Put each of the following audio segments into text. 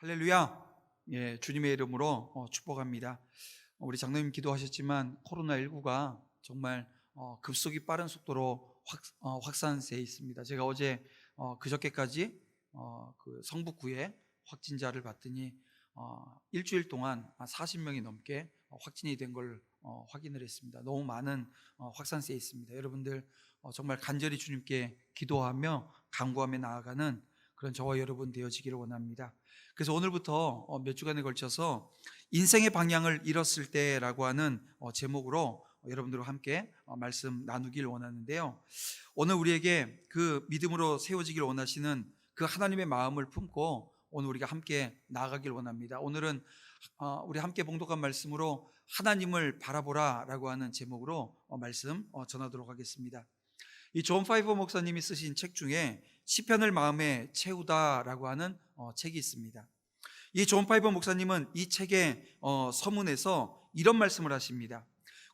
할렐루야. 예, 주님의 이름으로 축복합니다. 우리 장로님 기도하셨지만 코로나19가 정말 급속히 빠른 속도로 확산돼 있습니다. 제가 어제 그저께까지 그 성북구에 확진자를 봤더니 일주일 동안 40명이 넘게 확진이 된 걸 확인을 했습니다. 너무 많은 확산세에 있습니다. 여러분들 정말 간절히 주님께 기도하며 간구하며 나아가는 그런 저와 여러분 되어지기를 원합니다. 그래서 오늘부터 몇 주간에 걸쳐서 인생의 방향을 잃었을 때라고 하는 제목으로 여러분들과 함께 말씀 나누길 원하는데요. 오늘 우리에게 그 믿음으로 세워지길 원하시는 그 하나님의 마음을 품고 오늘 우리가 함께 나아가길 원합니다. 오늘은 우리 함께 봉독한 말씀으로 하나님을 바라보라 라고 하는 제목으로 말씀 전하도록 하겠습니다. 이 존 파이버 목사님이 쓰신 책 중에 시편을 마음에 채우다라고 하는 책이 있습니다. 이 존 파이버 목사님은 이 책의 서문에서 이런 말씀을 하십니다.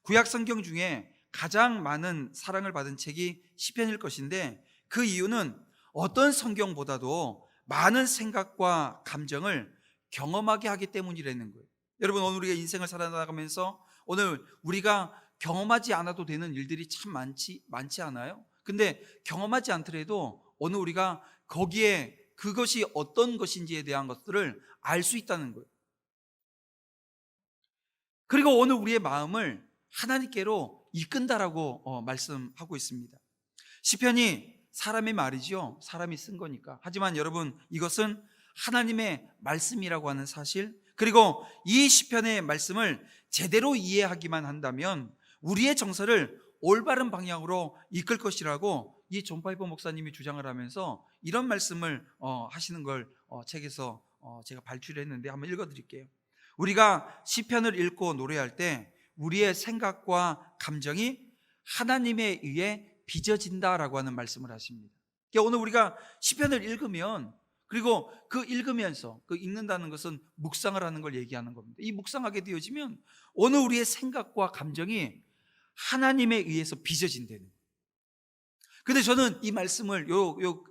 구약 성경 중에 가장 많은 사랑을 받은 책이 시편일 것인데 그 이유는 어떤 성경보다도 많은 생각과 감정을 경험하게 하기 때문이라는 거예요. 여러분, 오늘 우리가 인생을 살아나가면서 오늘 우리가 경험하지 않아도 되는 일들이 참 많지 않아요? 근데 경험하지 않더라도 오늘 우리가 거기에 그것이 어떤 것인지에 대한 것들을 알 수 있다는 거예요. 그리고 오늘 우리의 마음을 하나님께로 이끈다라고 말씀하고 있습니다. 시편이 사람의 말이죠. 사람이 쓴 거니까. 하지만 여러분, 이것은 하나님의 말씀이라고 하는 사실, 그리고 이 시편의 말씀을 제대로 이해하기만 한다면 우리의 정서를 올바른 방향으로 이끌 것이라고 이 존 파이버 목사님이 주장을 하면서 이런 말씀을 하시는 걸 책에서 제가 발췌를 했는데 한번 읽어드릴게요. 우리가 시편을 읽고 노래할 때 우리의 생각과 감정이 하나님에 의해 빚어진다라고 하는 말씀을 하십니다. 그러니까 오늘 우리가 시편을 읽으면, 그리고 그 읽으면서, 그 읽는다는 것은 묵상을 하는 걸 얘기하는 겁니다. 이 묵상하게 되어지면 오늘 우리의 생각과 감정이 하나님에 의해서 빚어진다는 거예요. 근데 저는 이 말씀을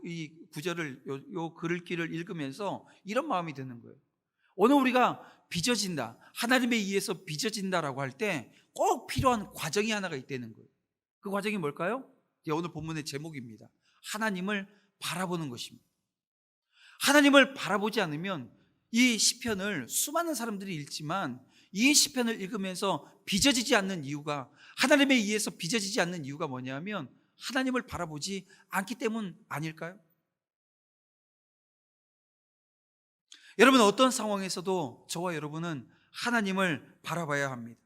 이 구절을 요 글귀를 읽으면서 이런 마음이 드는 거예요. 오늘 우리가 빚어진다, 하나님에 의해서 빚어진다라고 할 때 꼭 필요한 과정이 하나가 있다는 거예요. 그 과정이 뭘까요? 오늘 본문의 제목입니다. 하나님을 바라보는 것입니다. 하나님을 바라보지 않으면 이 시편을 수많은 사람들이 읽지만 이 시편을 읽으면서 빚어지지 않는 이유가, 하나님에 의해서 빚어지지 않는 이유가 뭐냐면 하나님을 바라보지 않기 때문 아닐까요? 여러분, 어떤 상황에서도 저와 여러분은 하나님을 바라봐야 합니다.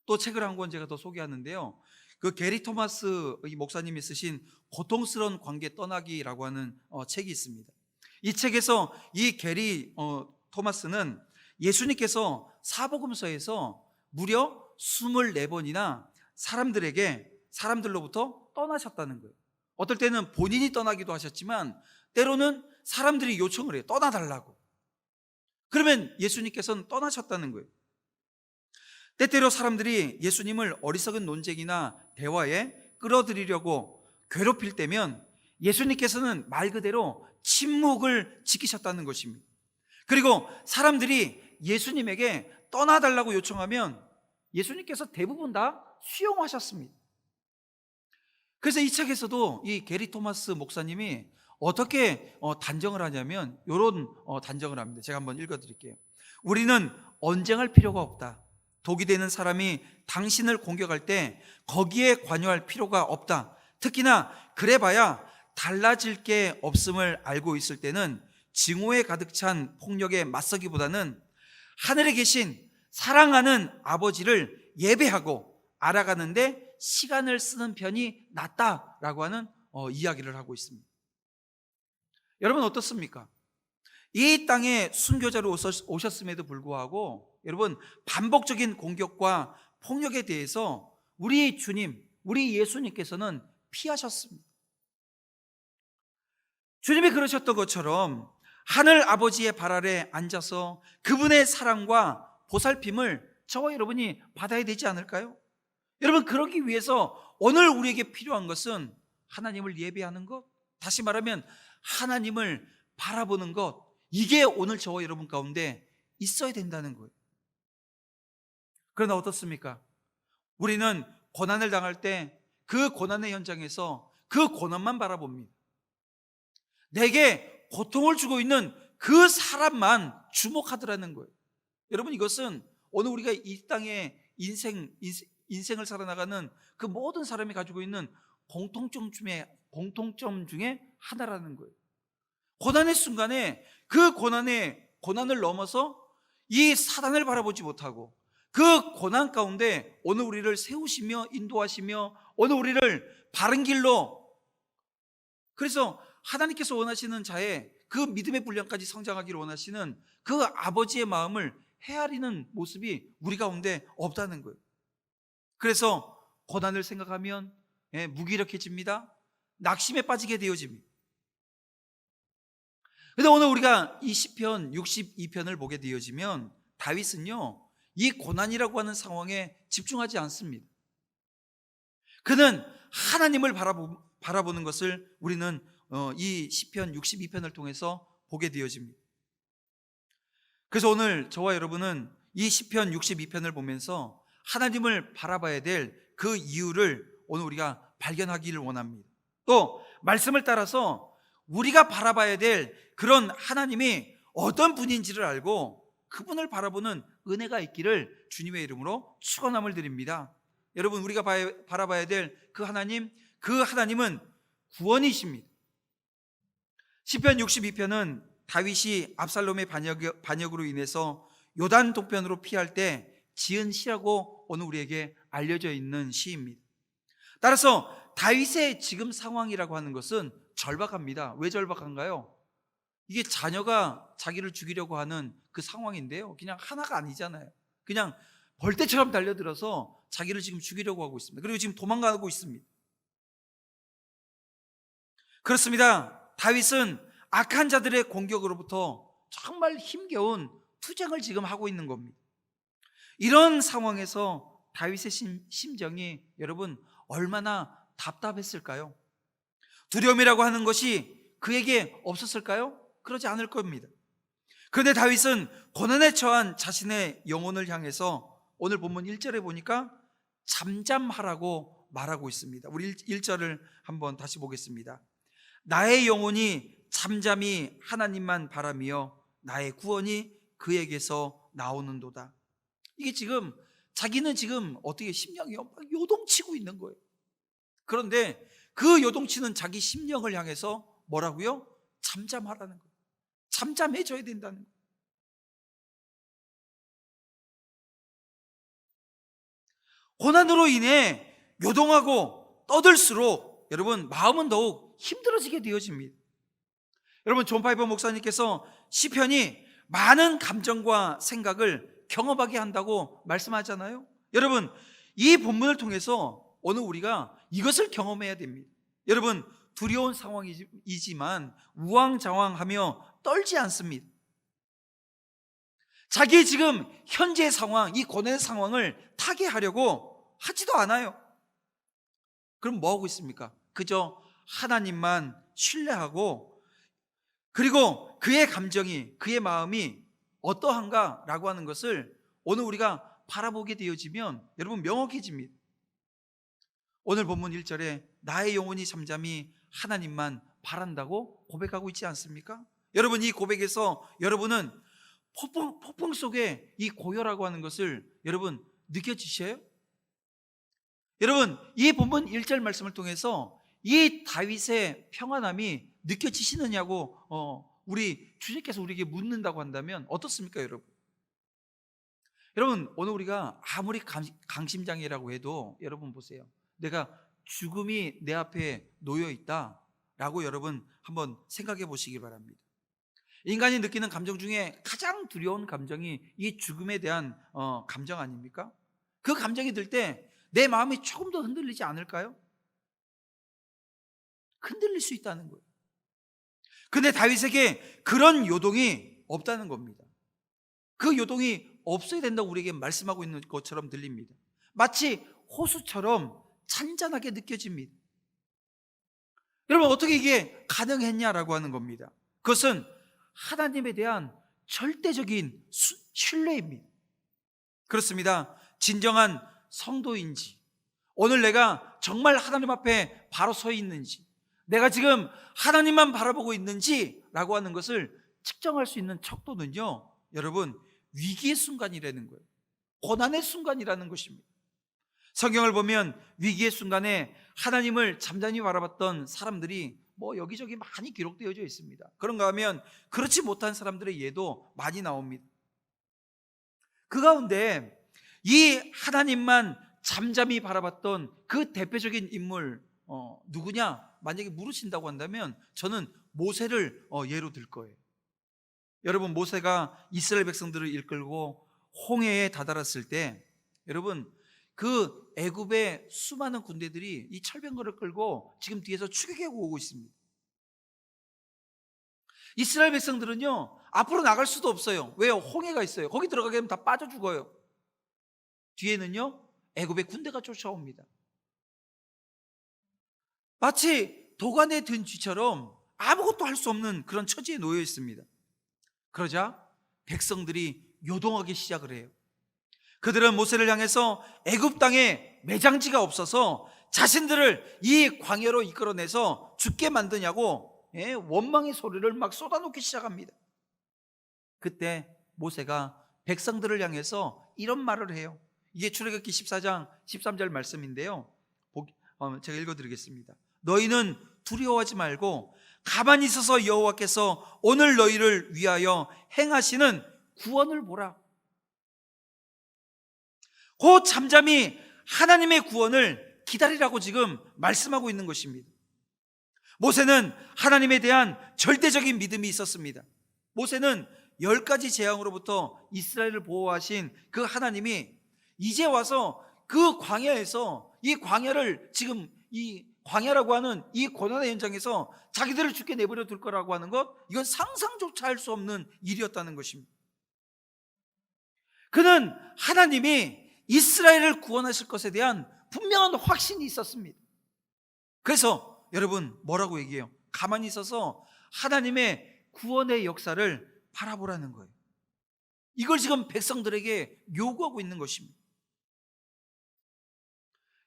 또 책을 한 권 제가 더 소개하는데요. 그 게리 토마스 이 목사님이 쓰신 고통스러운 관계 떠나기라고 하는 책이 있습니다. 이 책에서 이 게리 토마스는 예수님께서 사복음서에서 무려 24번이나 사람들로부터 떠나셨다는 거예요. 어떨 때는 본인이 떠나기도 하셨지만 때로는 사람들이 요청을 해요. 떠나달라고. 그러면 예수님께서는 떠나셨다는 거예요. 때때로 사람들이 예수님을 어리석은 논쟁이나 대화에 끌어들이려고 괴롭힐 때면 예수님께서는 말 그대로 침묵을 지키셨다는 것입니다. 그리고 사람들이 예수님에게 떠나달라고 요청하면 예수님께서 대부분 다 수용하셨습니다. 그래서 이 책에서도 이 게리 토마스 목사님이 어떻게 단정을 하냐면 이런 단정을 합니다. 제가 한번 읽어드릴게요. 우리는 언쟁할 필요가 없다. 독이 되는 사람이 당신을 공격할 때 거기에 관여할 필요가 없다. 특히나 그래봐야 달라질 게 없음을 알고 있을 때는 증오에 가득 찬 폭력에 맞서기보다는 하늘에 계신 사랑하는 아버지를 예배하고 알아가는데 시간을 쓰는 편이 낫다라고 하는 이야기를 하고 있습니다. 여러분, 어떻습니까? 이 땅에 순교자로 오셨음에도 불구하고 여러분, 반복적인 공격과 폭력에 대해서 우리 주님, 우리 예수님께서는 피하셨습니다. 주님이 그러셨던 것처럼 하늘 아버지의 발 아래 앉아서 그분의 사랑과 보살핌을 저와 여러분이 받아야 되지 않을까요? 여러분, 그러기 위해서 오늘 우리에게 필요한 것은 하나님을 예배하는 것, 다시 말하면 하나님을 바라보는 것, 이게 오늘 저와 여러분 가운데 있어야 된다는 거예요. 그러나 어떻습니까? 우리는 고난을 당할 때 그 고난의 현장에서 그 고난만 바라봅니다. 내게 고통을 주고 있는 그 사람만 주목하더라는 거예요. 여러분, 이것은 오늘 우리가 이 땅에 인생을 살아나가는 그 모든 사람이 가지고 있는 공통점 중에 하나라는 거예요. 고난의 순간에 그 고난을 넘어서 이 사단을 바라보지 못하고 그 고난 가운데 오늘 우리를 세우시며 인도하시며 오늘 우리를 바른 길로, 그래서 하나님께서 원하시는 자의 그 믿음의 분량까지 성장하기를 원하시는 그 아버지의 마음을 헤아리는 모습이 우리 가운데 없다는 거예요. 그래서 고난을 생각하면 무기력해집니다. 낙심에 빠지게 되어집니다. 그런데 오늘 우리가 이 시편 62편을 보게 되어지면 다윗은요, 이 고난이라고 하는 상황에 집중하지 않습니다. 그는 하나님을 바라보는 것을 우리는 이 시편 62편을 통해서 보게 되어집니다. 그래서 오늘 저와 여러분은 이 시편 62편을 보면서 하나님을 바라봐야 될 그 이유를 오늘 우리가 발견하기를 원합니다. 또 말씀을 따라서 우리가 바라봐야 될 그런 하나님이 어떤 분인지를 알고 그분을 바라보는 은혜가 있기를 주님의 이름으로 축원함을 드립니다. 여러분, 우리가 바라봐야 될 그 하나님은 구원이십니다. 시편 62편은 다윗이 압살롬의 반역으로 인해서 요단 동편으로 피할 때 지은 시라고 오늘 우리에게 알려져 있는 시입니다. 따라서 다윗의 지금 상황이라고 하는 것은 절박합니다. 왜 절박한가요? 이게 자녀가 자기를 죽이려고 하는 그 상황인데요, 그냥 하나가 아니잖아요. 그냥 벌떼처럼 달려들어서 자기를 지금 죽이려고 하고 있습니다. 그리고 지금 도망가고 있습니다. 그렇습니다. 다윗은 악한 자들의 공격으로부터 정말 힘겨운 투쟁을 지금 하고 있는 겁니다. 이런 상황에서 다윗의 심정이 여러분 얼마나 답답했을까요? 두려움이라고 하는 것이 그에게 없었을까요? 그러지 않을 겁니다. 그런데 다윗은 고난에 처한 자신의 영혼을 향해서 오늘 본문 1절에 보니까 잠잠하라고 말하고 있습니다. 우리 1절을 한번 다시 보겠습니다. 나의 영혼이 잠잠히 하나님만 바라며 나의 구원이 그에게서 나오는도다. 이게 지금 자기는 지금 어떻게 심령이 막 요동치고 있는 거예요. 그런데 그 요동치는 자기 심령을 향해서 뭐라고요? 잠잠하라는 거예요. 잠잠해져야 된다는 거예요. 고난으로 인해 요동하고 떠들수록 여러분 마음은 더욱 힘들어지게 되어집니다. 여러분, 존 파이버 목사님께서 시편이 많은 감정과 생각을 경험하게 한다고 말씀하잖아요. 여러분, 이 본문을 통해서 오늘 우리가 이것을 경험해야 됩니다. 여러분, 두려운 상황이지만 우왕좌왕하며 떨지 않습니다. 자기 지금 현재 상황, 이 고난의 상황을 타개하려고 하지도 않아요. 그럼 뭐 하고 있습니까? 그저 하나님만 신뢰하고, 그리고 그의 감정이, 그의 마음이 어떠한가라고 하는 것을 오늘 우리가 바라보게 되어지면 여러분 명확해집니다. 오늘 본문 1절에 나의 영혼이 잠잠히 하나님만 바란다고 고백하고 있지 않습니까? 여러분, 이 고백에서 여러분은 폭풍 속에 이 고요라고 하는 것을 여러분 느껴지셔요? 여러분, 이 본문 1절 말씀을 통해서 이 다윗의 평안함이 느껴지시느냐고 우리 주님께서 우리에게 묻는다고 한다면 어떻습니까, 여러분? 여러분, 오늘 우리가 아무리 강심장애라고 해도 여러분 보세요. 내가 죽음이 내 앞에 놓여 있다라고 여러분 한번 생각해 보시기 바랍니다. 인간이 느끼는 감정 중에 가장 두려운 감정이 이 죽음에 대한 감정 아닙니까? 그 감정이 들 때 내 마음이 조금 더 흔들리지 않을까요? 흔들릴 수 있다는 거예요. 근데 다윗에게 그런 요동이 없다는 겁니다. 그 요동이 없어야 된다고 우리에게 말씀하고 있는 것처럼 들립니다. 마치 호수처럼 잔잔하게 느껴집니다. 여러분, 어떻게 이게 가능했냐라고 하는 겁니다. 그것은 하나님에 대한 절대적인 신뢰입니다. 그렇습니다. 진정한 성도인지, 오늘 내가 정말 하나님 앞에 바로 서 있는지, 내가 지금 하나님만 바라보고 있는지라고 하는 것을 측정할 수 있는 척도는요, 여러분, 위기의 순간이라는 거예요. 고난의 순간이라는 것입니다. 성경을 보면 위기의 순간에 하나님을 잠잠히 바라봤던 사람들이 여기저기 많이 기록되어져 있습니다. 그런가 하면 그렇지 못한 사람들의 예도 많이 나옵니다. 그 가운데 이 하나님만 잠잠히 바라봤던 그 대표적인 인물 누구냐? 만약에 물으신다고 한다면 저는 모세를 예로 들 거예요. 여러분, 모세가 이스라엘 백성들을 이끌고 홍해에 다다랐을 때, 여러분, 그 애굽의 수많은 군대들이 이 철병거를 끌고 지금 뒤에서 추격하고 오고 있습니다. 이스라엘 백성들은요, 앞으로 나갈 수도 없어요. 왜요? 홍해가 있어요. 거기 들어가게 되면 다 빠져 죽어요. 뒤에는요, 애굽의 군대가 쫓아옵니다. 마치 도관에 든 쥐처럼 아무것도 할 수 없는 그런 처지에 놓여 있습니다. 그러자 백성들이 요동하기 시작을 해요. 그들은 모세를 향해서 애굽 땅에 매장지가 없어서 자신들을 이 광야로 이끌어내서 죽게 만드냐고 원망의 소리를 막 쏟아놓기 시작합니다. 그때 모세가 백성들을 향해서 이런 말을 해요. 이게 출애굽기 14장 13절 말씀인데요, 제가 읽어드리겠습니다. 너희는 두려워하지 말고 가만히 있어서 여호와께서 오늘 너희를 위하여 행하시는 구원을 보라. 곧 잠잠히 하나님의 구원을 기다리라고 지금 말씀하고 있는 것입니다. 모세는 하나님에 대한 절대적인 믿음이 있었습니다. 모세는 10가지 재앙으로부터 이스라엘을 보호하신 그 하나님이 이제 와서 그 광야에서, 이 광야를 지금 이 광야라고 하는 이 고난의 현장에서 자기들을 죽게 내버려 둘 거라고 하는 것, 이건 상상조차 할 수 없는 일이었다는 것입니다. 그는 하나님이 이스라엘을 구원하실 것에 대한 분명한 확신이 있었습니다. 그래서 여러분, 뭐라고 얘기해요? 가만히 있어서 하나님의 구원의 역사를 바라보라는 거예요. 이걸 지금 백성들에게 요구하고 있는 것입니다.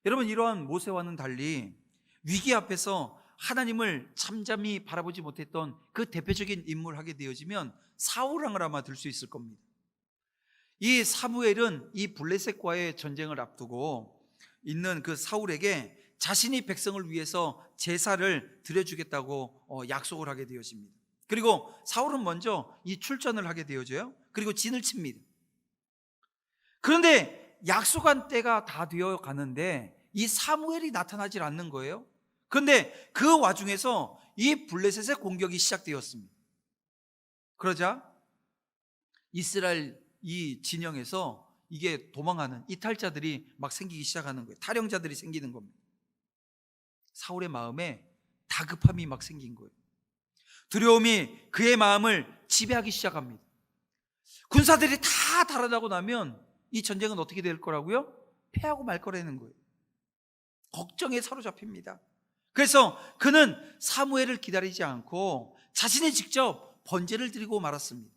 여러분, 이러한 모세와는 달리 위기 앞에서 하나님을 잠잠히 바라보지 못했던 그 대표적인 인물 하게 되어지면 사울왕을 아마 들 수 있을 겁니다. 이 사무엘은 이 블레셋과의 전쟁을 앞두고 있는 그 사울에게 자신이 백성을 위해서 제사를 드려주겠다고 약속을 하게 되어집니다. 그리고 사울은 먼저 이 출전을 하게 되어져요. 그리고 진을 칩니다. 그런데 약속한 때가 다 되어 가는데 이 사무엘이 나타나질 않는 거예요. 그런데 그 와중에서 이 블레셋의 공격이 시작되었습니다. 그러자 이스라엘 이 진영에서 이게 도망하는 이탈자들이 막 생기기 시작하는 거예요. 탈영자들이 생기는 겁니다. 사울의 마음에 다급함이 막 생긴 거예요. 두려움이 그의 마음을 지배하기 시작합니다. 군사들이 다 달아나고 나면 이 전쟁은 어떻게 될 거라고요? 패하고 말 거라는 거예요. 걱정에 사로잡힙니다. 그래서 그는 사무엘을 기다리지 않고 자신이 직접 번제를 드리고 말았습니다.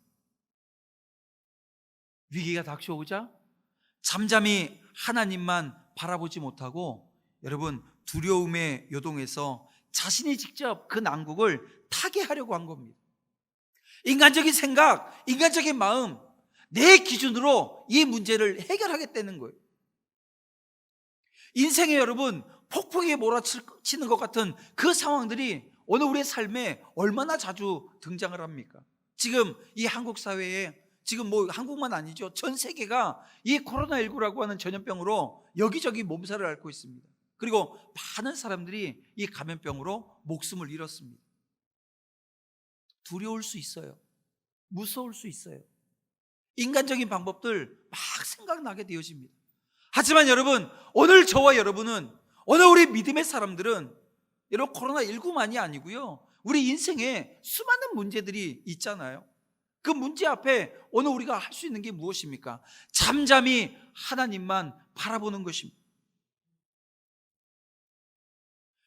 위기가 닥쳐오자 잠잠히 하나님만 바라보지 못하고, 여러분, 두려움의 요동에서 자신이 직접 그 난국을 타개하려고 한 겁니다. 인간적인 생각, 인간적인 마음, 내 기준으로 이 문제를 해결하겠다는 거예요. 인생에 여러분, 폭풍에 몰아치는 것 같은 그 상황들이 오늘 우리의 삶에 얼마나 자주 등장을 합니까? 지금 이 한국 사회에, 지금 한국만 아니죠, 전 세계가 이 코로나19라고 하는 전염병으로 여기저기 몸살을 앓고 있습니다. 그리고 많은 사람들이 이 감염병으로 목숨을 잃었습니다. 두려울 수 있어요. 무서울 수 있어요. 인간적인 방법들 막 생각나게 되어집니다. 하지만 여러분, 오늘 저와 여러분은, 오늘 우리 믿음의 사람들은, 여러분, 코로나19만이 아니고요, 우리 인생에 수많은 문제들이 있잖아요. 그 문제 앞에 오늘 우리가 할 수 있는 게 무엇입니까? 잠잠히 하나님만 바라보는 것입니다.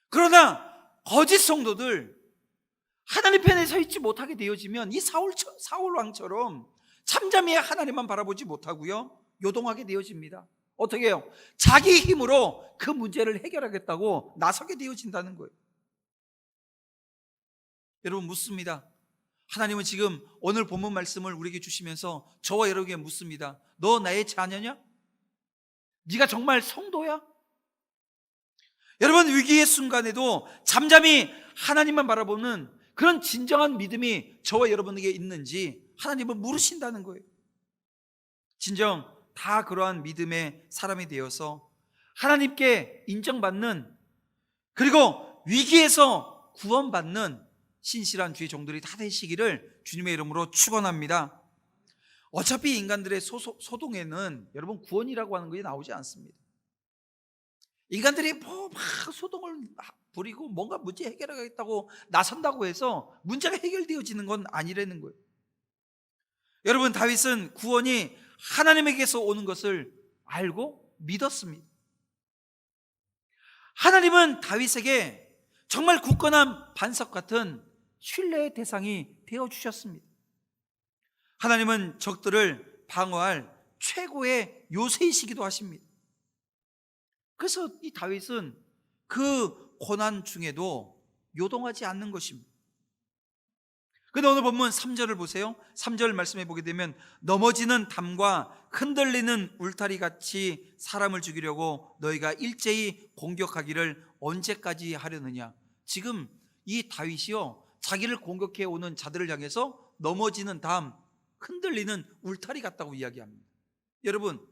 그러나 거짓 성도들, 하나님 편에 서 있지 못하게 되어지면 이 사울 왕처럼 잠잠히 하나님만 바라보지 못하고요, 요동하게 되어집니다. 어떻게 해요? 자기 힘으로 그 문제를 해결하겠다고 나서게 되어진다는 거예요. 여러분, 묻습니다. 하나님은 지금 오늘 본문 말씀을 우리에게 주시면서 저와 여러분에게 묻습니다. 너 나의 자녀냐? 네가 정말 성도야? 여러분, 위기의 순간에도 잠잠히 하나님만 바라보는 그런 진정한 믿음이 저와 여러분에게 있는지 하나님은 물으신다는 거예요. 진정 다 그러한 믿음의 사람이 되어서 하나님께 인정받는, 그리고 위기에서 구원받는 신실한 주의 종들이 다 되시기를 주님의 이름으로 축원합니다. 어차피 인간들의 소동에는 여러분 구원이라고 하는 것이 나오지 않습니다. 인간들이 막 소동을 부리고 뭔가 문제 해결하겠다고 나선다고 해서 문제가 해결되어지는 건 아니라는 거예요. 여러분, 다윗은 구원이 하나님에게서 오는 것을 알고 믿었습니다. 하나님은 다윗에게 정말 굳건한 반석 같은 신뢰의 대상이 되어주셨습니다. 하나님은 적들을 방어할 최고의 요새이시기도 하십니다. 그래서 이 다윗은 그 고난 중에도 요동하지 않는 것입니다. 근데 오늘 본문 3절을 보세요. 3절 말씀해 보게 되면 넘어지는 담과 흔들리는 울타리 같이 사람을 죽이려고 너희가 일제히 공격하기를 언제까지 하려느냐. 지금 이 다윗이요, 자기를 공격해 오는 자들을 향해서 넘어지는 담, 흔들리는 울타리 같다고 이야기합니다. 여러분,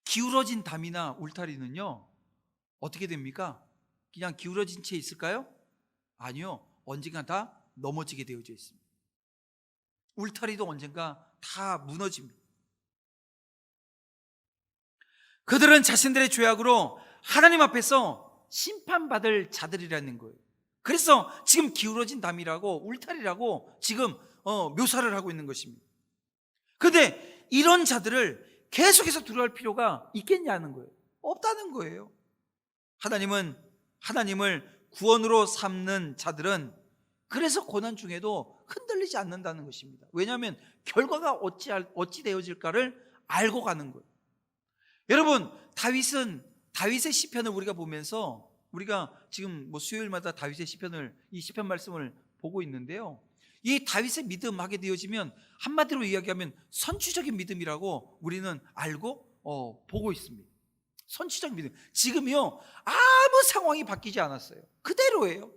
기울어진 담이나 울타리는요 어떻게 됩니까? 그냥 기울어진 채 있을까요? 아니요, 언젠가 다 넘어지게 되어져 있습니다. 울타리도 언젠가 다 무너집니다. 그들은 자신들의 죄악으로 하나님 앞에서 심판받을 자들이라는 거예요. 그래서 지금 기울어진 담이라고 울타리라고 지금 묘사를 하고 있는 것입니다. 그런데 이런 자들을 계속해서 두려워할 필요가 있겠냐는 거예요. 없다는 거예요. 하나님을 구원으로 삼는 자들은 그래서 고난 중에도 흔들리지 않는다는 것입니다. 왜냐하면 결과가 어찌 되어질까를 알고 가는 거예요. 여러분, 다윗의 시편을 우리가 보면서, 우리가 지금 수요일마다 다윗의 시편을, 이 시편 말씀을 보고 있는데요, 이 다윗의 믿음 하게 되어지면 한마디로 이야기하면 선취적인 믿음이라고 우리는 알고 보고 있습니다. 선취적 믿음. 지금요 아무 상황이 바뀌지 않았어요. 그대로예요.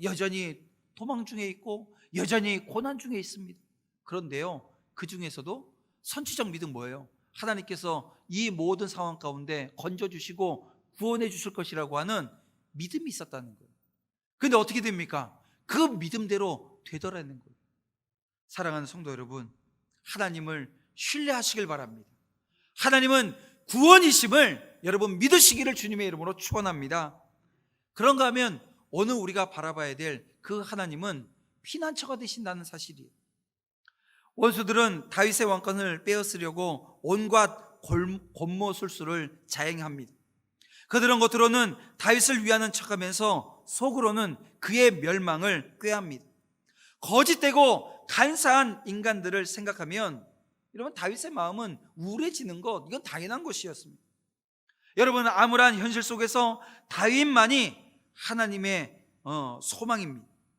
여전히 도망 중에 있고 여전히 고난 중에 있습니다. 그런데요, 그 중에서도 선취적 믿음 뭐예요? 하나님께서 이 모든 상황 가운데 건져주시고 구원해 주실 것이라고 하는 믿음이 있었다는 거예요. 그런데 어떻게 됩니까? 그 믿음대로 되더라는 거예요. 사랑하는 성도 여러분, 하나님을 신뢰하시길 바랍니다. 하나님은 구원이심을 여러분 믿으시기를 주님의 이름으로 축원합니다. 그런가 하면 오늘 우리가 바라봐야 될 그 하나님은 피난처가 되신다는 사실이에요. 원수들은 다윗의 왕권을 빼앗으려고 온갖 권모술수를 자행합니다. 그들은 겉으로는 다윗을 위하는 척하면서 속으로는 그의 멸망을 꾀합니다. 거짓되고 간사한 인간들을 생각하면 여러분, 다윗의 마음은 우울해지는 것, 이건 당연한 것이었습니다. 여러분, 암울한 현실 속에서 다윗만이 하나님의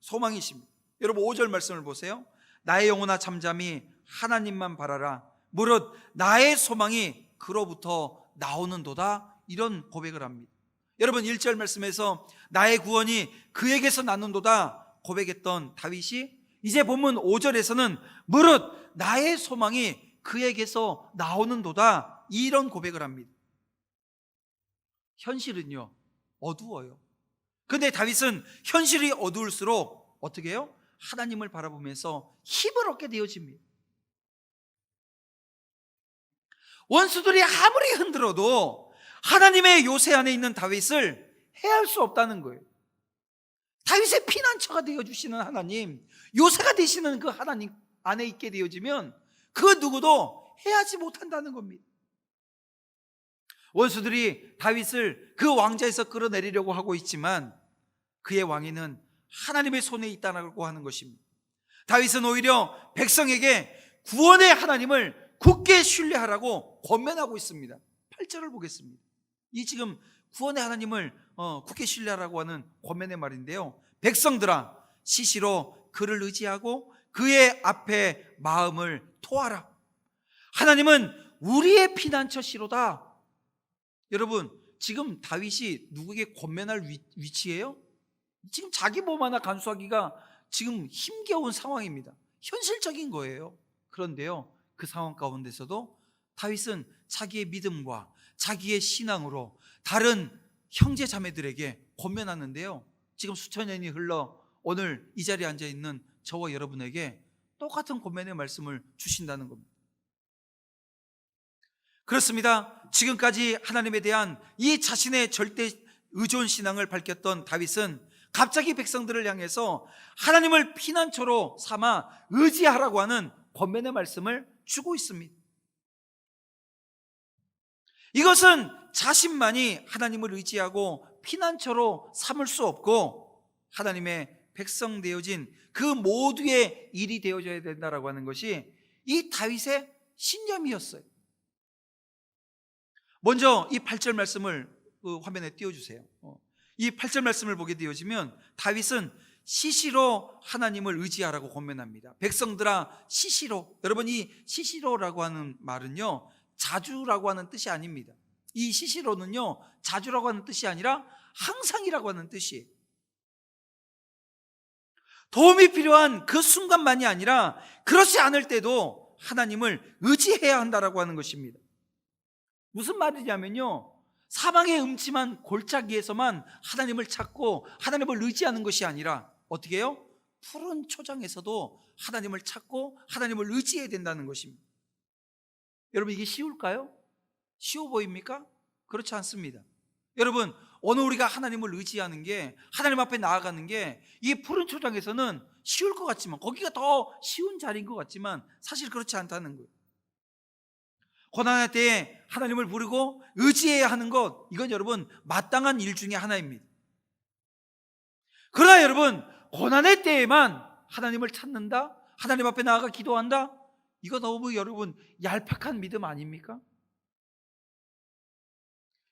소망이십니다. 여러분, 5절 말씀을 보세요. 나의 영혼아 잠잠히 하나님만 바라라. 무릇 나의 소망이 그로부터 나오는도다. 이런 고백을 합니다. 여러분, 1절 말씀에서 나의 구원이 그에게서 나는도다 고백했던 다윗이 이제 본문 5절에서는 무릇 나의 소망이 그에게서 나오는도다, 이런 고백을 합니다. 현실은요 어두워요. 그런데 다윗은 현실이 어두울수록 어떻게 해요? 하나님을 바라보면서 힘을 얻게 되어집니다. 원수들이 아무리 흔들어도 하나님의 요새 안에 있는 다윗을 해할 수 없다는 거예요. 다윗의 피난처가 되어주시는 하나님, 요새가 되시는 그 하나님 안에 있게 되어지면 그 누구도 해하지 못한다는 겁니다. 원수들이 다윗을 그 왕좌에서 끌어내리려고 하고 있지만 그의 왕위는 하나님의 손에 있다고 하는 것입니다. 다윗은 오히려 백성에게 구원의 하나님을 굳게 신뢰하라고 권면하고 있습니다. 8절을 보겠습니다. 이 지금 구원의 하나님을 굳게 신뢰하라고 하는 권면의 말인데요. 백성들아, 시시로 그를 의지하고 그의 앞에 마음을 토하라. 하나님은 우리의 피난처시로다. 여러분, 지금 다윗이 누구에게 권면할 위치예요? 지금 자기 몸 하나 간수하기가 지금 힘겨운 상황입니다. 현실적인 거예요. 그런데요, 그 상황 가운데서도 다윗은 자기의 믿음과 자기의 신앙으로 다른 형제 자매들에게 권면하는데요, 지금 수천 년이 흘러 오늘 이 자리에 앉아 있는 저와 여러분에게 똑같은 권면의 말씀을 주신다는 겁니다. 그렇습니다. 지금까지 하나님에 대한 이 자신의 절대 의존 신앙을 밝혔던 다윗은 갑자기 백성들을 향해서 하나님을 피난처로 삼아 의지하라고 하는 권면의 말씀을 주고 있습니다. 이것은 자신만이 하나님을 의지하고 피난처로 삼을 수 없고 하나님의 백성 되어진 그 모두의 일이 되어져야 된다라고 하는 것이 이 다윗의 신념이었어요. 먼저 이 8절 말씀을 화면에 띄워주세요. 이 8절 말씀을 보게 되어지면 다윗은 시시로 하나님을 의지하라고 권면합니다. 백성들아 시시로. 여러분, 이 시시로라고 하는 말은요, 자주라고 하는 뜻이 아닙니다. 이 시시로는요, 자주라고 하는 뜻이 아니라 항상이라고 하는 뜻이에요. 도움이 필요한 그 순간만이 아니라 그렇지 않을 때도 하나님을 의지해야 한다라고 하는 것입니다. 무슨 말이냐면요, 사방의 음침한 골짜기에서만 하나님을 찾고 하나님을 의지하는 것이 아니라 어떻게 해요? 푸른 초장에서도 하나님을 찾고 하나님을 의지해야 된다는 것입니다. 여러분, 이게 쉬울까요? 쉬워 보입니까? 그렇지 않습니다. 여러분, 오늘 우리가 하나님을 의지하는 게, 하나님 앞에 나아가는 게 이 푸른 초장에서는 쉬울 것 같지만, 거기가 더 쉬운 자리인 것 같지만 사실 그렇지 않다는 거예요. 고난할 때에 하나님을 부르고 의지해야 하는 것, 이건 여러분 마땅한 일 중에 하나입니다. 그러나 여러분, 고난의 때에만 하나님을 찾는다, 하나님 앞에 나아가 기도한다, 이거 너무 여러분 얄팍한 믿음 아닙니까?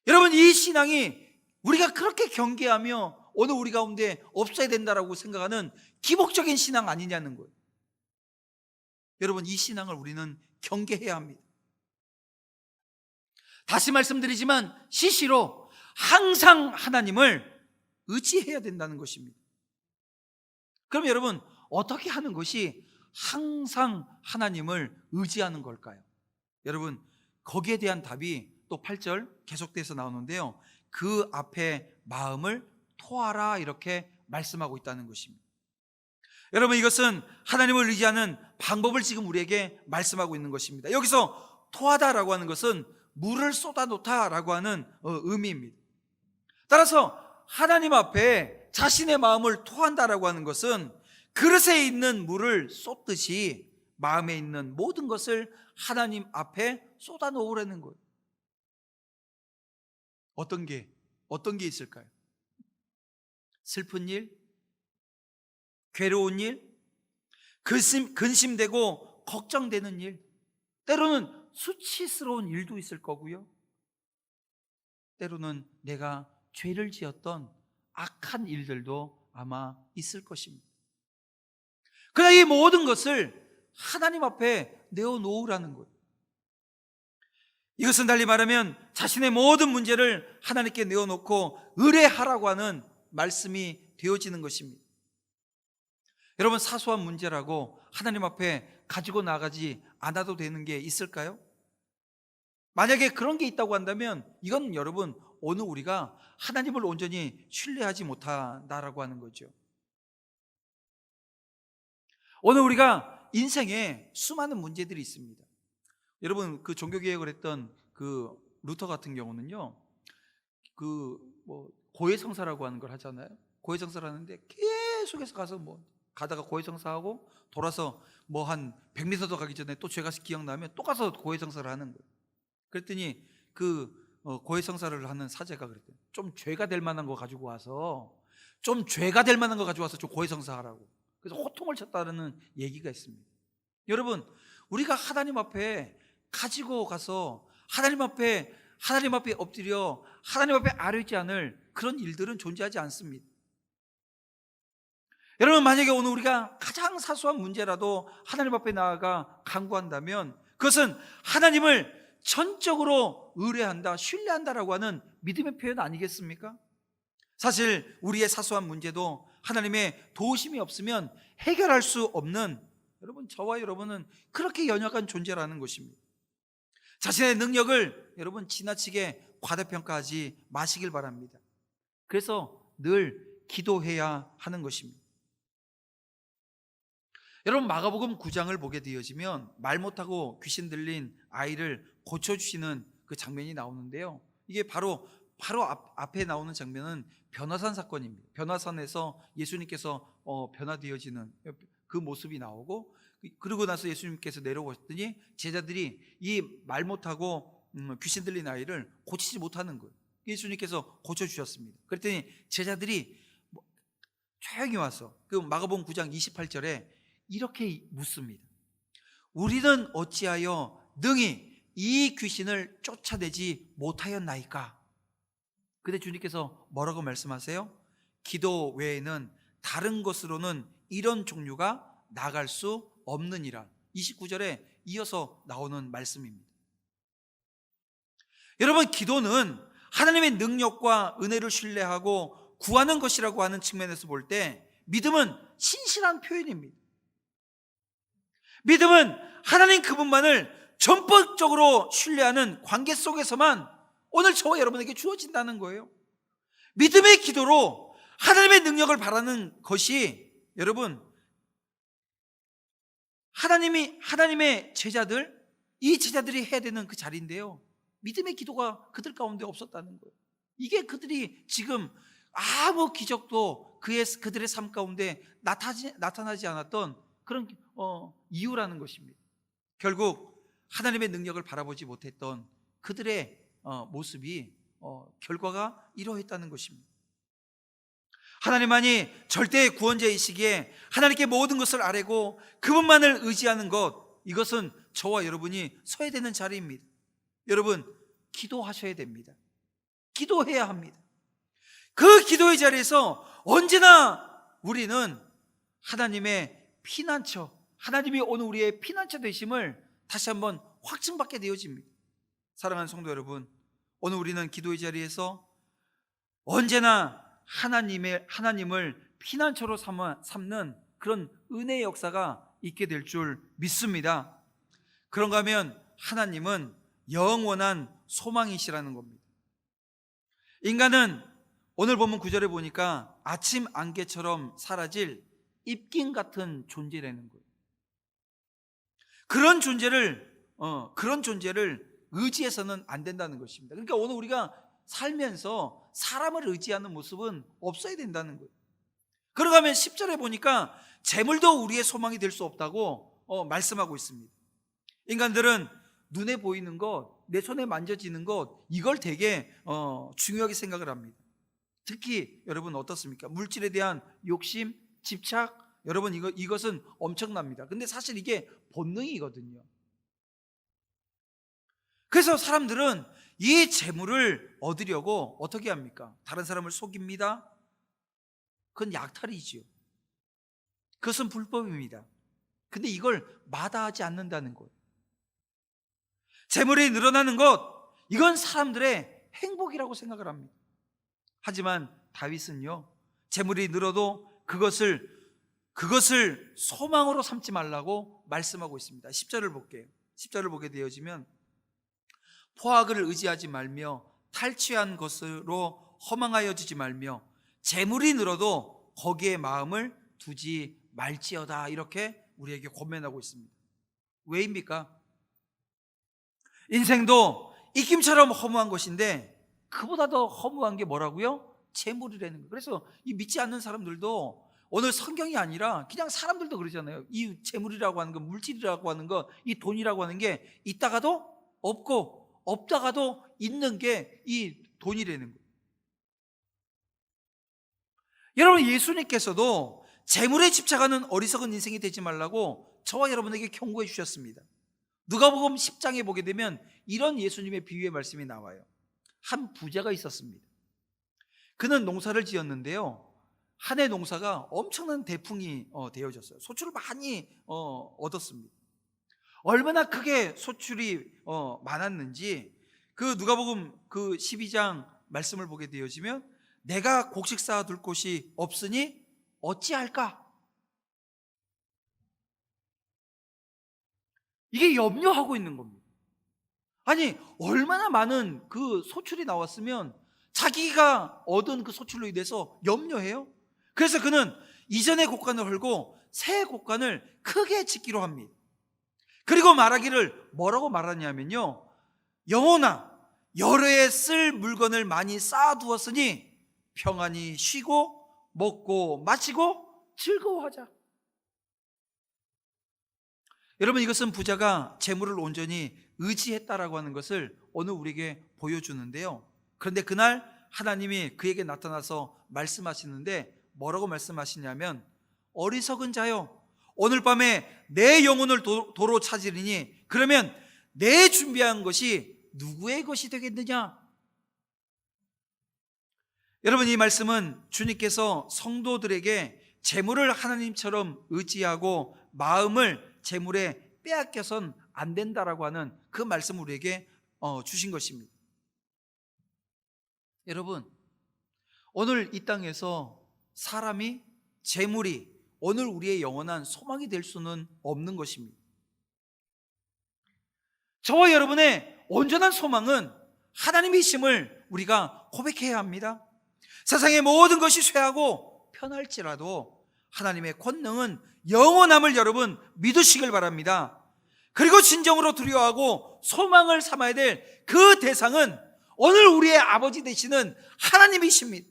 여러분, 이 신앙이 우리가 그렇게 경계하며 오늘 우리 가운데 없어야 된다라고 생각하는 기복적인 신앙 아니냐는 거예요. 여러분, 이 신앙을 우리는 경계해야 합니다. 다시 말씀드리지만 시시로 항상 하나님을 의지해야 된다는 것입니다. 그럼 여러분, 어떻게 하는 것이 항상 하나님을 의지하는 걸까요? 여러분, 거기에 대한 답이 또 8절 계속돼서 나오는데요, 그 앞에 마음을 토하라, 이렇게 말씀하고 있다는 것입니다. 여러분, 이것은 하나님을 의지하는 방법을 지금 우리에게 말씀하고 있는 것입니다. 여기서 토하다라고 하는 것은 물을 쏟아놓다라고 하는 의미입니다. 따라서 하나님 앞에 자신의 마음을 토한다라고 하는 것은 그릇에 있는 물을 쏟듯이 마음에 있는 모든 것을 하나님 앞에 쏟아놓으라는 거예요. 어떤 게 있을까요? 슬픈 일, 괴로운 일, 근심되고 걱정되는 일, 때로는 수치스러운 일도 있을 거고요, 때로는 내가 죄를 지었던 악한 일들도 아마 있을 것입니다. 그러나 이 모든 것을 하나님 앞에 내어놓으라는 거예요. 이것은 달리 말하면 자신의 모든 문제를 하나님께 내어놓고 의뢰하라고 하는 말씀이 되어지는 것입니다. 여러분, 사소한 문제라고 하나님 앞에 가지고 나가지 않아도 되는 게 있을까요? 만약에 그런 게 있다고 한다면 이건 여러분, 오늘 우리가 하나님을 온전히 신뢰하지 못한다라고 하는 거죠. 오늘 우리가 인생에 수많은 문제들이 있습니다. 여러분, 그 종교개혁을 했던 그 루터 같은 경우는요, 고해성사라고 하는 걸 하잖아요. 고해성사를 하는데 계속해서 가서 가다가 고해성사하고 돌아서 한 100m 더 가기 전에 또 죄가 기억나면 또 가서 고해성사를 하는 거예요. 그랬더니 고해성사를 하는 사제가 그랬대요. 좀 죄가 될 만한 거 가지고 와서 좀 죄가 될 만한 거 가져와서 좀 고해성사하라고, 그래서 호통을 쳤다는 얘기가 있습니다. 여러분, 우리가 하나님 앞에 가지고 가서 하나님 앞에 엎드려 하나님 앞에 아뢰지 않을 그런 일들은 존재하지 않습니다. 여러분, 만약에 오늘 우리가 가장 사소한 문제라도 하나님 앞에 나아가 간구한다면 그것은 하나님을 전적으로 의뢰한다, 신뢰한다라고 하는 믿음의 표현 아니겠습니까? 사실 우리의 사소한 문제도 하나님의 도우심이 없으면 해결할 수 없는, 여러분, 저와 여러분은 그렇게 연약한 존재라는 것입니다. 자신의 능력을 여러분 지나치게 과대평가하지 마시길 바랍니다. 그래서 늘 기도해야 하는 것입니다. 여러분, 마가복음 9장을 보게 되어지면 말 못하고 귀신 들린 아이를 고쳐주시는 그 장면이 나오는데요, 이게 바로 앞에 나오는 장면은 변화산 사건입니다. 변화산에서 예수님께서 변화되어지는 그 모습이 나오고, 그러고 나서 예수님께서 내려오셨더니 제자들이 이 말 못하고 귀신 들린 아이를 고치지 못하는 거예요. 예수님께서 고쳐주셨습니다. 그랬더니 제자들이 조용히 와서 그 마가복음 9장 28절에 이렇게 묻습니다. 우리는 어찌하여 능히 이 귀신을 쫓아내지 못하였나이까? 근데 주님께서 뭐라고 말씀하세요? 기도 외에는 다른 것으로는 이런 종류가 나갈 수 없느니라. 29절에 이어서 나오는 말씀입니다. 여러분, 기도는 하나님의 능력과 은혜를 신뢰하고 구하는 것이라고 하는 측면에서 볼 때 믿음은 신실한 표현입니다. 믿음은 하나님 그분만을 전폭적으로 신뢰하는 관계 속에서만 오늘 저와 여러분에게 주어진다는 거예요. 믿음의 기도로 하나님의 능력을 바라는 것이, 여러분, 하나님의 제자들, 이 제자들이 해야 되는 그 자리인데요, 믿음의 기도가 그들 가운데 없었다는 거예요. 이게 그들이 지금 아무 기적도 그들의 삶 가운데 나타나지 않았던 그런 이유라는 것입니다. 결국 하나님의 능력을 바라보지 못했던 그들의 모습이 결과가 이러했다는 것입니다. 하나님만이 절대의 구원자이시기에 하나님께 모든 것을 아뢰고 그분만을 의지하는 것, 이것은 저와 여러분이 서야 되는 자리입니다. 여러분, 기도하셔야 됩니다. 기도해야 합니다. 그 기도의 자리에서 언제나 우리는 하나님의 피난처, 하나님이 오늘 우리의 피난처 되심을 다시 한번 확증받게 되어집니다. 사랑하는 성도 여러분, 오늘 우리는 기도의 자리에서 언제나 하나님을 피난처로 삼는 그런 은혜의 역사가 있게 될 줄 믿습니다. 그런가 하면 하나님은 영원한 소망이시라는 겁니다. 인간은 오늘 본문 9절에 보니까 아침 안개처럼 사라질 입김 같은 존재라는 거예요. 그런 존재를 의지해서는 안 된다는 것입니다. 그러니까 오늘 우리가 살면서 사람을 의지하는 모습은 없어야 된다는 거예요. 그러가 하면 10절에 보니까 재물도 우리의 소망이 될 수 없다고 말씀하고 있습니다. 인간들은 눈에 보이는 것, 내 손에 만져지는 것, 이걸 되게 중요하게 생각을 합니다. 특히 여러분 어떻습니까? 물질에 대한 욕심, 집착, 여러분 이것은 엄청납니다. 근데 사실 이게 본능이거든요. 그래서 사람들은 이 재물을 얻으려고 어떻게 합니까? 다른 사람을 속입니다. 그건 약탈이지요. 그것은 불법입니다. 근데 이걸 마다하지 않는다는 거예요. 재물이 늘어나는 것, 이건 사람들의 행복이라고 생각을 합니다. 하지만 다윗은요, 재물이 늘어도 그것을 소망으로 삼지 말라고 말씀하고 있습니다. 10절을 볼게요. 10절을 보게 되어지면 포악을 의지하지 말며 탈취한 것으로 허망하여지지 말며 재물이 늘어도 거기에 마음을 두지 말지어다, 이렇게 우리에게 권면하고 있습니다. 왜입니까? 인생도 입김처럼 허무한 것인데 그보다 더 허무한 게 뭐라고요? 재물이라는 거예요. 그래서 이 믿지 않는 사람들도 오늘 성경이 아니라 그냥 사람들도 그러잖아요. 이 재물이라고 하는 거, 물질이라고 하는 거, 이 돈이라고 하는 게 있다가도 없고 없다가도 있는 게 이 돈이라는 거예요. 여러분, 예수님께서도 재물에 집착하는 어리석은 인생이 되지 말라고 저와 여러분에게 경고해 주셨습니다. 누가복음 10장에 보게 되면 이런 예수님의 비유의 말씀이 나와요. 한 부자가 있었습니다. 그는 농사를 지었는데요, 한 해 농사가 엄청난 대풍이 되어졌어요. 소출을 많이 얻었습니다. 얼마나 크게 소출이 많았는지 그 누가복음 그 12장 말씀을 보게 되어지면, 내가 곡식 쌓아둘 곳이 없으니 어찌할까? 이게 염려하고 있는 겁니다. 아니, 얼마나 많은 그 소출이 나왔으면 자기가 얻은 그 소출로 인해서 염려해요? 그래서 그는 이전의 곡간을 헐고 새 곡간을 크게 짓기로 합니다. 그리고 말하기를 뭐라고 말하냐면요, 영혼아, 여러 해 쓸 물건을 많이 쌓아두었으니 평안히 쉬고 먹고 마시고 즐거워하자. 여러분, 이것은 부자가 재물을 온전히 의지했다라고 하는 것을 오늘 우리에게 보여주는데요, 그런데 그날 하나님이 그에게 나타나서 말씀하시는데 뭐라고 말씀하시냐면, 어리석은 자여, 오늘 밤에 내 영혼을 도로 찾으리니 그러면 내 준비한 것이 누구의 것이 되겠느냐? 여러분, 이 말씀은 주님께서 성도들에게 재물을 하나님처럼 의지하고 마음을 재물에 빼앗겨선 안 된다라고 하는 그 말씀을 우리에게 주신 것입니다. 여러분, 오늘 이 땅에서 사람이, 재물이 오늘 우리의 영원한 소망이 될 수는 없는 것입니다. 저와 여러분의 온전한 소망은 하나님이심을 우리가 고백해야 합니다. 세상의 모든 것이 쇠하고 편할지라도 하나님의 권능은 영원함을 여러분 믿으시길 바랍니다. 그리고 진정으로 두려워하고 소망을 삼아야 될 그 대상은 오늘 우리의 아버지 되시는 하나님이십니다.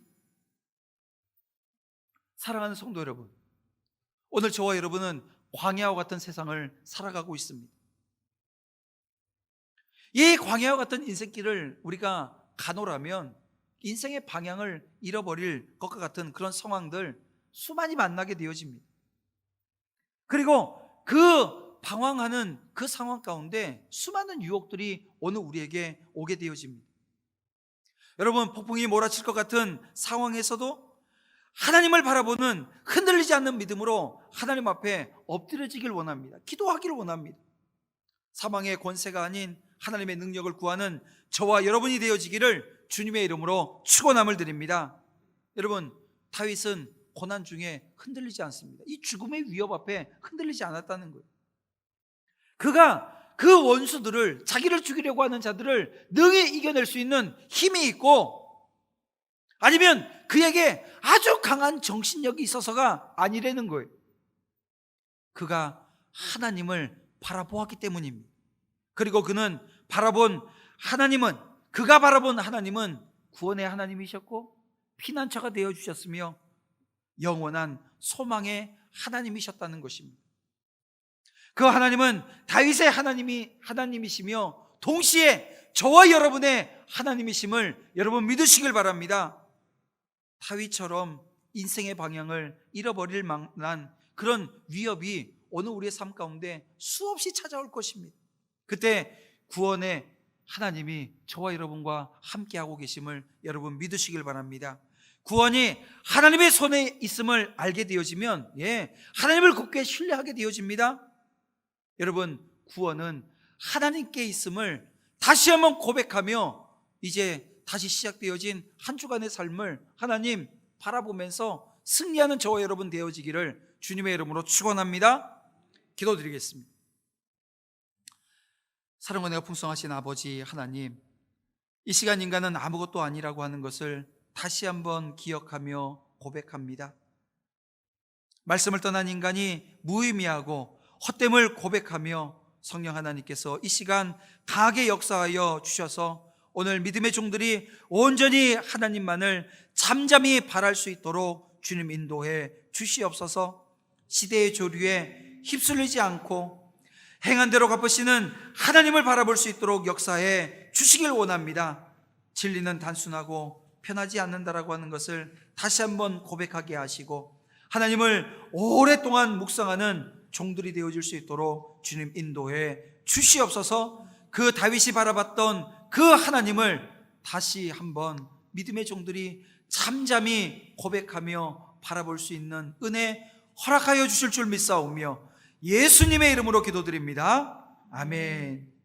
사랑하는 성도 여러분, 오늘 저와 여러분은 광야와 같은 세상을 살아가고 있습니다. 이 광야와 같은 인생길을 우리가 가노라면 인생의 방향을 잃어버릴 것과 같은 그런 상황들 수많이 만나게 되어집니다. 그리고 그 방황하는 그 상황 가운데 수많은 유혹들이 오늘 우리에게 오게 되어집니다. 여러분, 폭풍이 몰아칠 것 같은 상황에서도 하나님을 바라보는 흔들리지 않는 믿음으로 하나님 앞에 엎드려지길 원합니다. 기도하기를 원합니다. 사망의 권세가 아닌 하나님의 능력을 구하는 저와 여러분이 되어지기를 주님의 이름으로 축원함을 드립니다. 여러분, 다윗은 고난 중에 흔들리지 않습니다. 이 죽음의 위협 앞에 흔들리지 않았다는 거예요. 그가 그 원수들을, 자기를 죽이려고 하는 자들을 능히 이겨낼 수 있는 힘이 있고, 아니면 그에게 아주 강한 정신력이 있어서가 아니라는 거예요. 그가 하나님을 바라보았기 때문입니다. 그리고 그는 그가 바라본 하나님은 구원의 하나님이셨고 피난처가 되어주셨으며 영원한 소망의 하나님이셨다는 것입니다. 그 하나님은 다윗의 하나님이시며 동시에 저와 여러분의 하나님이심을 여러분 믿으시길 바랍니다. 다윗처럼 인생의 방향을 잃어버릴 만한 그런 위협이 오늘 우리의 삶 가운데 수없이 찾아올 것입니다. 그때 구원의 하나님이 저와 여러분과 함께하고 계심을 여러분 믿으시길 바랍니다. 구원이 하나님의 손에 있음을 알게 되어지면 하나님을 굳게 신뢰하게 되어집니다. 여러분, 구원은 하나님께 있음을 다시 한번 고백하며 이제 다시 시작되어진 한 주간의 삶을 하나님 바라보면서 승리하는 저와 여러분 되어지기를 주님의 이름으로 축원합니다. 기도드리겠습니다. 사랑과 은혜가 풍성하신 아버지 하나님, 이 시간 인간은 아무것도 아니라고 하는 것을 다시 한번 기억하며 고백합니다. 말씀을 떠난 인간이 무의미하고 헛됨을 고백하며 성령 하나님께서 이 시간 강하게 역사하여 주셔서 오늘 믿음의 종들이 온전히 하나님만을 잠잠히 바랄 수 있도록 주님 인도해 주시옵소서. 시대의 조류에 휩쓸리지 않고 행한 대로 갚으시는 하나님을 바라볼 수 있도록 역사해 주시길 원합니다. 진리는 단순하고 편하지 않는다라고 하는 것을 다시 한번 고백하게 하시고 하나님을 오랫동안 묵상하는 종들이 되어질 수 있도록 주님 인도해 주시옵소서. 그 다윗이 바라봤던 그 하나님을 다시 한번 믿음의 종들이 잠잠히 고백하며 바라볼 수 있는 은혜 허락하여 주실 줄 믿사오며 예수님의 이름으로 기도드립니다. 아멘.